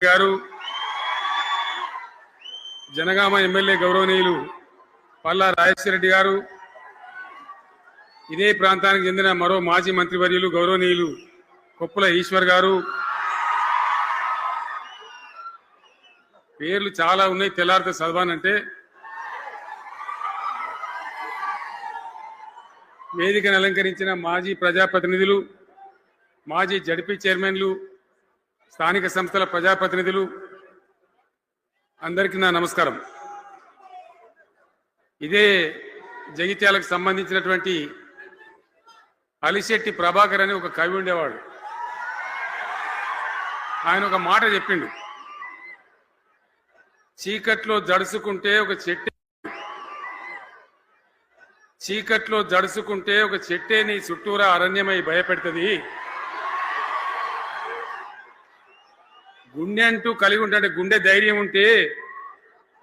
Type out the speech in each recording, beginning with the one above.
గారు, జనగామ ఎమ్మెల్యే గౌరవనీయులు పల్లా రాజేశ్వరరెడ్డి గారు, ఇదే ప్రాంతానికి చెందిన మరో మాజీ మంత్రివర్యులు గౌరవనీయులు కొప్పుల ఈశ్వర్ గారు, పేర్లు చాలా ఉన్నాయి, తెల్లారితో చదవానంటే. వేదికను అలంకరించిన మాజీ ప్రజాప్రతినిధులు, మాజీ జడ్పీ చైర్మన్లు, స్థానిక సంస్థల ప్రజాప్రతినిధులు, అందరికీ నా నమస్కారం. ఇదే జగిత్యాలకు సంబంధించినటువంటి అలిశెట్టి ప్రభాకర్ అని ఒక కవి ఉండేవాడు. ఆయన ఒక మాట చెప్పిండు, చీకట్లో జడుసుకుంటే ఒక చెట్టు, చీకట్లో జడుసుకుంటే ఒక చెట్టే నీ చుట్టూరా అరణ్యమై భయపెడుతుంది, గుండె అంటూ కలిగి ఉంటే గుండె ధైర్యం ఉంటే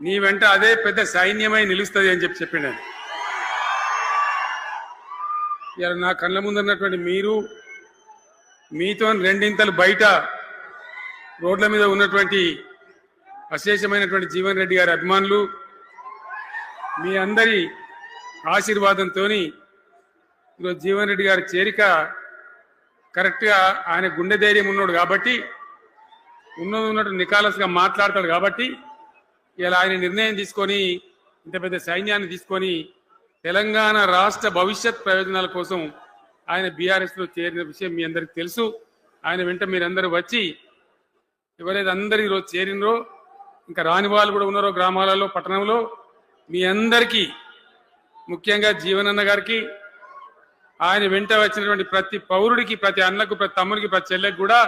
నీ వెంట అదే పెద్ద సైన్యమై నిలుస్తుంది అని చెప్పిండు. ఇలా నా కళ్ళ ముందున్నటువంటి మీరు, మీతో రెండింతలు బయట రోడ్ల మీద ఉన్నటువంటి అశేషమైనటువంటి జీవన్ రెడ్డి గారి అభిమానులు, మీ అందరి ఆశీర్వాదంతో ఈరోజు జీవన్ రెడ్డి గారి చేరిక కరెక్ట్గా ఆయన గుండె ధైర్యం ఉన్నాడు కాబట్టి, ఉన్నట్టు నికాలస్గా మాట్లాడతాడు కాబట్టి ఇలా ఆయన నిర్ణయం తీసుకొని ఇంత పెద్ద సైన్యాన్ని తీసుకొని తెలంగాణ రాష్ట్ర భవిష్యత్ ప్రయోజనాల కోసం ఆయన బీఆర్ఎస్లో చేరిన విషయం మీ అందరికీ తెలుసు. ఆయన వెంట మీరందరూ వచ్చి ఎవరైతే అందరూ ఈరోజు చేరినరో, ఇంకా రాని వాళ్ళు కూడా ఉన్నారో గ్రామాలలో, పట్టణంలో, మీ అందరికీ ముఖ్యంగా జీవనన్న గారికి, ఆయన వెంట వచ్చినటువంటి ప్రతి పౌరుడికి, ప్రతి అన్నకు, ప్రతి తమ్ముడికి, ప్రతి చెల్లెకి కూడా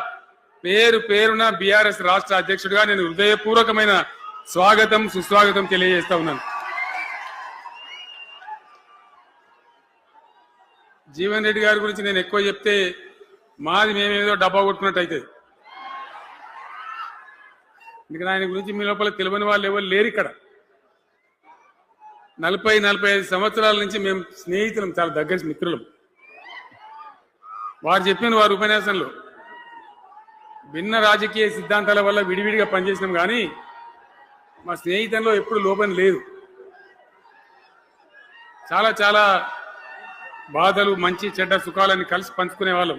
పేరు పేరున బీఆర్ఎస్ రాష్ట్ర అధ్యక్షుడిగా నేను హృదయపూర్వకమైన స్వాగతం, సుస్వాగతం తెలియజేస్తా ఉన్నాను. జీవన్ రెడ్డి గారి గురించి నేను ఎక్కువ చెప్తే మాది మేమేదో డబ్బా కొట్టుకున్నట్టు అవుతుంది. ఎందుకంటే ఆయన గురించి మీ లోపల తెలియని వాళ్ళు ఎవరు లేరు ఇక్కడ. 40-45 సంవత్సరాల నుంచి మేము స్నేహితులం, చాలా దగ్గర మిత్రులం. వారు చెప్పిన వారి ఉపన్యాసంలో భిన్న రాజకీయ సిద్ధాంతాల వల్ల విడివిడిగా పనిచేసినాం కానీ మా స్నేహితంలో ఎప్పుడు లోపం లేదు. చాలా చాలా బాధలు, మంచి చెడ్డ సుఖాలన్నీ కలిసి పంచుకునే వాళ్ళం,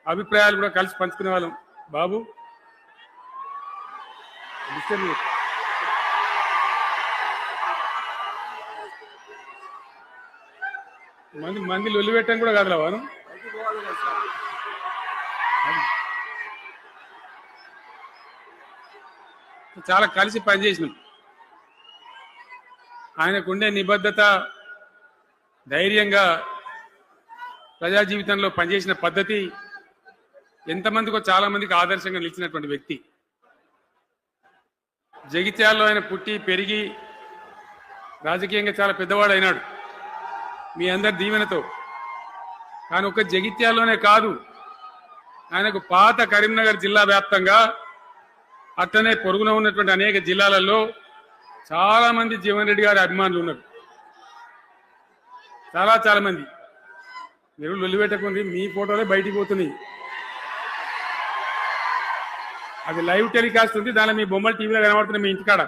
అభిప్రాయాలు కూడా కలిసి పంచుకునే వాళ్ళం. బాబు మంది లొల్లి పెట్టడం కూడా కాదులా వాను. చాలా కలిసి పనిచేసినాం. ఆయనకుండే నిబద్ధత, ధైర్యంగా ప్రజా జీవితంలో పనిచేసిన పద్ధతి ఎంతమందికో చాలా మందికి ఆదర్శంగా నిలిచినటువంటి వ్యక్తి. జగిత్యాలలో ఆయన పుట్టి పెరిగి రాజకీయంగా చాలా పెద్దవాడు అయినాడు మీ అందరి దీవెనతో. కానీ ఒక జగిత్యాలలోనే కాదు, ఆయనకు పాత కరీంనగర్ జిల్లా వ్యాప్తంగా, అట్లనే పొరుగున ఉన్నటువంటి అనేక జిల్లాలలో చాలా మంది జీవన్ రెడ్డి గారి అభిమానులు ఉన్నారు. చాలా చాలా మంది. మీరు లొల్లి పెట్టకుంది, మీ ఫోటోలే బయటికి పోతున్నాయి. అది లైవ్ టెలికాస్ట్ ఉంది, దానిలో మీ బొమ్మలు టీవీలో కనబడుతున్నాయి మీ ఇంటికాడ.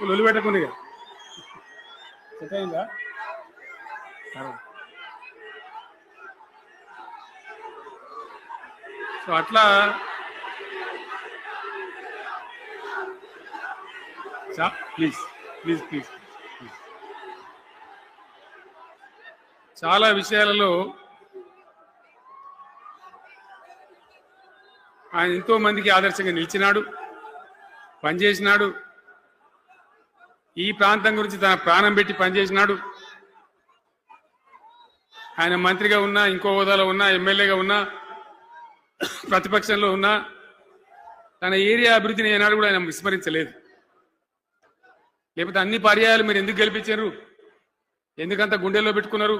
లొల్లి పెట్టకుంది సెట్ అయిందా? సో అట్లా ప్లీజ్ ప్లీజ్ ప్లీజ్ చాలా విషయాలలో ఆయన ఎంతో మందికి ఆదర్శంగా నిలిచినాడు, పనిచేసినాడు. ఈ ప్రాంతం గురించి తన ప్రాణం పెట్టి పనిచేసినాడు. ఆయన మంత్రిగా ఉన్నా, ఇంకో హోదాలో ఉన్నా, ఎమ్మెల్యేగా ఉన్నా, ప్రతిపక్షంలో ఉన్నా తన ఏరియా అభివృద్ధిని ఏనాడు కూడా ఆయన విస్మరించలేదు. లేకపోతే అన్ని పర్యాయాలు మీరు ఎందుకు గెలిపించారు, ఎందుకంత గుండెల్లో పెట్టుకున్నారు?